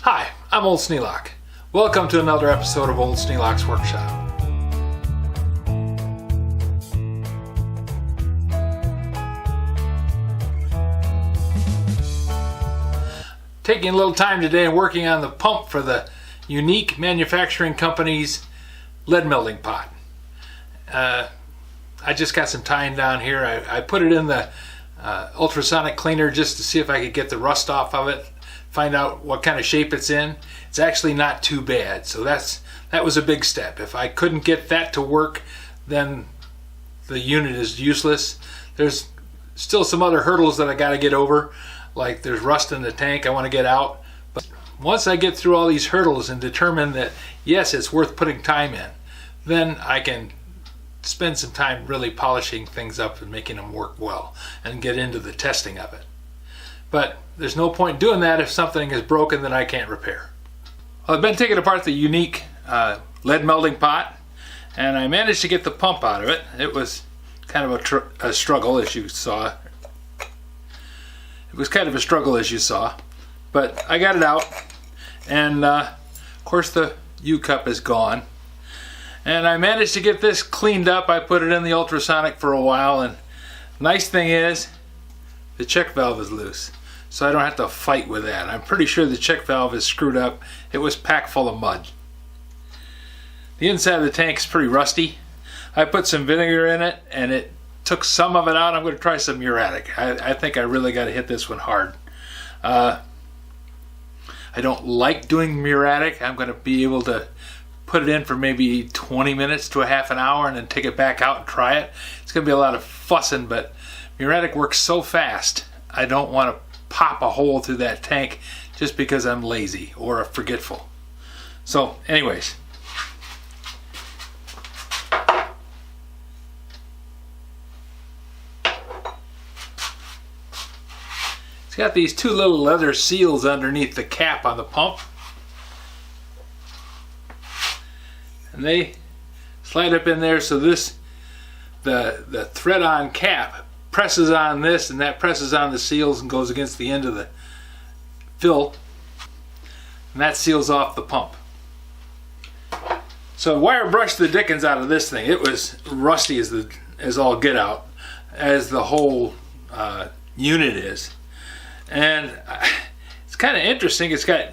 Hi, I'm Old Sneelock. Welcome to another episode of Old Sneelock's Workshop. Taking a little time today and working on the pump for the Unique Manufacturing Company's lead melting pot. I just got some tying down here. I put it in the ultrasonic cleaner just to see if I could get the rust off of it, find out what kind of shape it's in. It's actually not too bad, so that was a big step. If I couldn't get that to work, then the unit is useless. There's still some other hurdles that I got to get over, like there's rust in the tank I want to get out. But once I get through all these hurdles and determine that yes, it's worth putting time in, then I can spend some time really polishing things up and making them work well and get into the testing of it. But there's no point doing that if something is broken that I can't repair. Well, I've been taking apart the Unique lead melting pot, and I managed to get the pump out of it. It was kind of a struggle, as you saw. It was kind of a struggle, as you saw, but I got it out, and of course the U-cup is gone. And I managed to get this cleaned up. I put it in the ultrasonic for a while, and nice thing is the check valve is loose, so I don't have to fight with that. I'm pretty sure the check valve is screwed up. It was packed full of mud. The inside of the tank is pretty rusty. I put some vinegar in it and it took some of it out. I'm going to try some muriatic. I think I really got to hit this one hard. I don't like doing muriatic. I'm going to be able to put it in for maybe 20 minutes to a half an hour and then take it back out and try it. It's going to be a lot of fussing, but muriatic works so fast. I don't want to pop a hole through that tank just because I'm lazy or forgetful. So anyways, it's got these two little leather seals underneath the cap on the pump, and they slide up in there, so this the thread on cap presses on this, and that presses on the seals and goes against the end of the fill, and that seals off the pump. So wire brushed the dickens out of this thing. It was rusty as all get out, as the whole unit is. And it's kind of interesting. It's got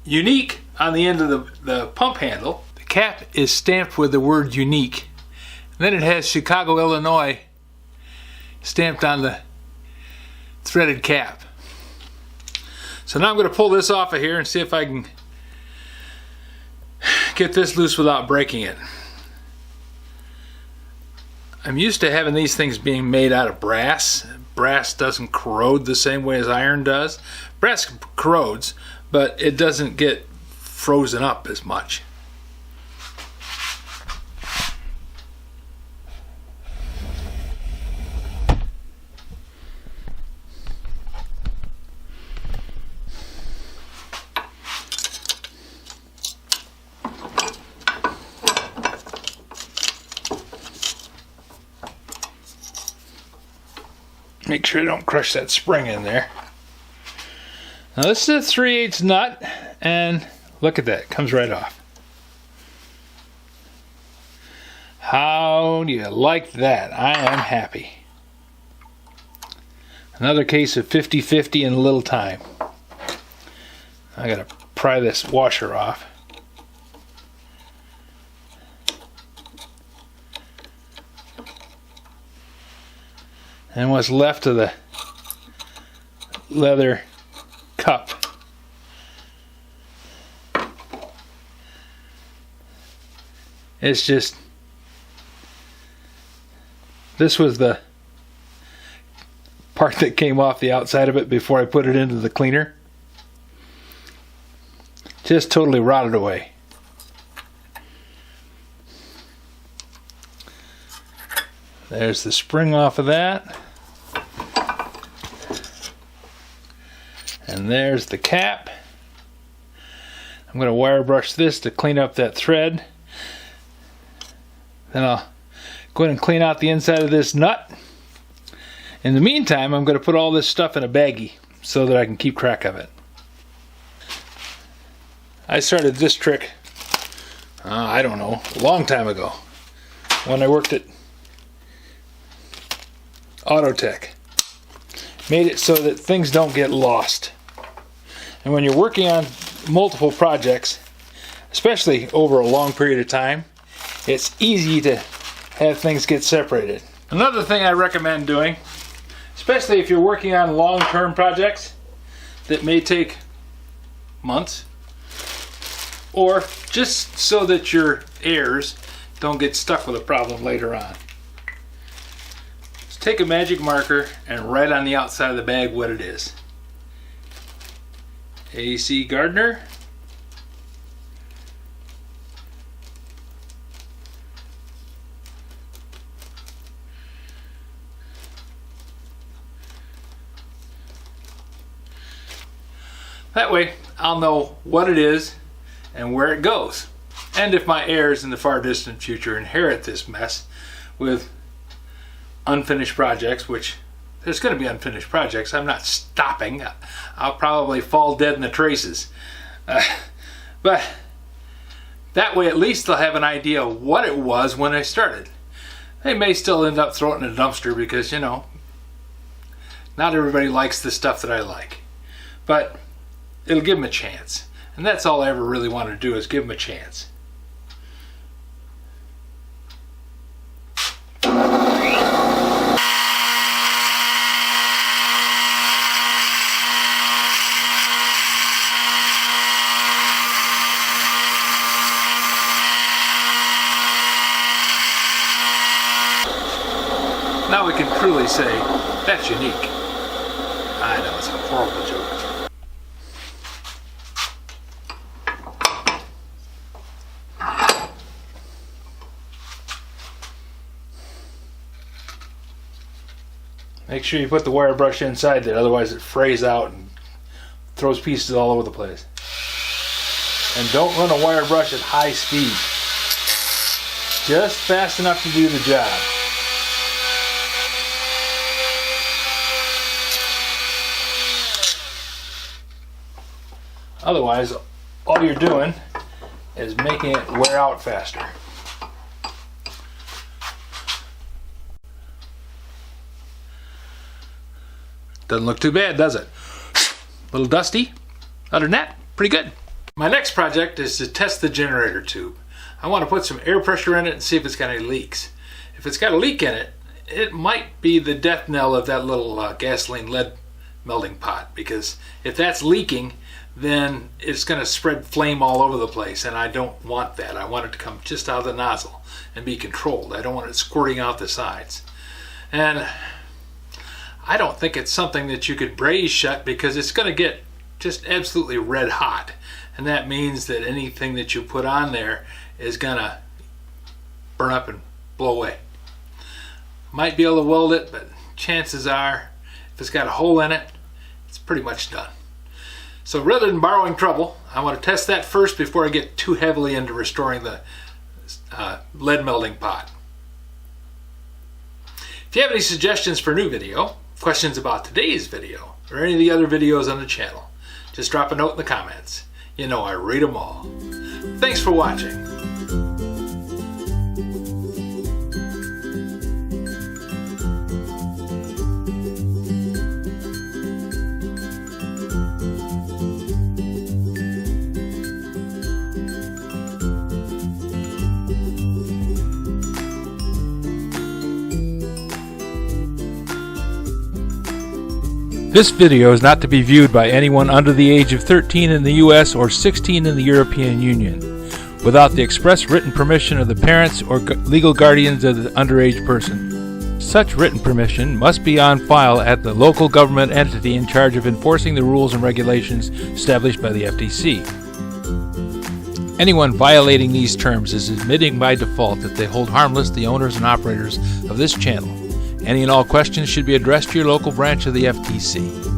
Unique on the end of the pump handle. The cap is stamped with the word Unique. And then it has Chicago, Illinois stamped on the threaded cap. So now I'm going to pull this off of here and see if I can get this loose without breaking it. I'm used to having these things being made out of brass. Brass doesn't corrode the same way as iron does. Brass corrodes, but it doesn't get frozen up as much. Make sure I don't crush that spring in there. Now this is a 3/8 nut, and look at that, it comes right off. How do you like that? I am happy. Another case of 50-50 in a little time. I gotta pry this washer off. And what's left of the leather cup. It's just, this was the part that came off the outside of it before I put it into the cleaner. Just totally rotted away. There's the spring off of that. And there's the cap. I'm going to wire brush this to clean up that thread. Then I'll go ahead and clean out the inside of this nut. In the meantime, I'm going to put all this stuff in a baggie so that I can keep track of it. I started this trick, I don't know, a long time ago when I worked at Autotech. Made it so that things don't get lost. And when you're working on multiple projects, especially over a long period of time, it's easy to have things get separated. Another thing I recommend doing, especially if you're working on long-term projects that may take months, or just so that your heirs don't get stuck with a problem later on. Just take a magic marker and write on the outside of the bag what it is. A.C. Gardner. That way I'll know what it is and where it goes. And if my heirs in the far distant future inherit this mess with unfinished projects, which there's going to be unfinished projects, I'm not stopping. I'll probably fall dead in the traces. But that way at least they'll have an idea of what it was when I started. They may still end up throwing it in a dumpster because, you know, not everybody likes the stuff that I like. But it'll give them a chance. And that's all I ever really want to do, is give them a chance. Now we can truly say, that's unique. I know, it's a horrible joke. Make sure you put the wire brush inside there, otherwise it frays out and throws pieces all over the place. And don't run a wire brush at high speed. Just fast enough to do the job. Otherwise, all you're doing is making it wear out faster. Doesn't look too bad, does it? A little dusty. Other than that, pretty good. My next project is to test the generator tube. I want to put some air pressure in it and see if it's got any leaks. If it's got a leak in it, it might be the death knell of that little gasoline lead melting pot, because if that's leaking, then it's going to spread flame all over the place, and I don't want that. I want it to come just out of the nozzle and be controlled. I don't want it squirting out the sides. And I don't think it's something that you could braze shut, because it's going to get just absolutely red hot, and that means that anything that you put on there is going to burn up and blow away. Might be able to weld it, but chances are if it's got a hole in it, it's pretty much done. So rather than borrowing trouble, I want to test that first before I get too heavily into restoring the lead melting pot. If you have any suggestions for a new video, questions about today's video, or any of the other videos on the channel, just drop a note in the comments. You know I read them all. Thanks for watching. This video is not to be viewed by anyone under the age of 13 in the US or 16 in the European Union, without the express written permission of the parents or legal guardians of the underage person. Such written permission must be on file at the local government entity in charge of enforcing the rules and regulations established by the FTC. Anyone violating these terms is admitting by default that they hold harmless the owners and operators of this channel. Any and all questions should be addressed to your local branch of the FTC.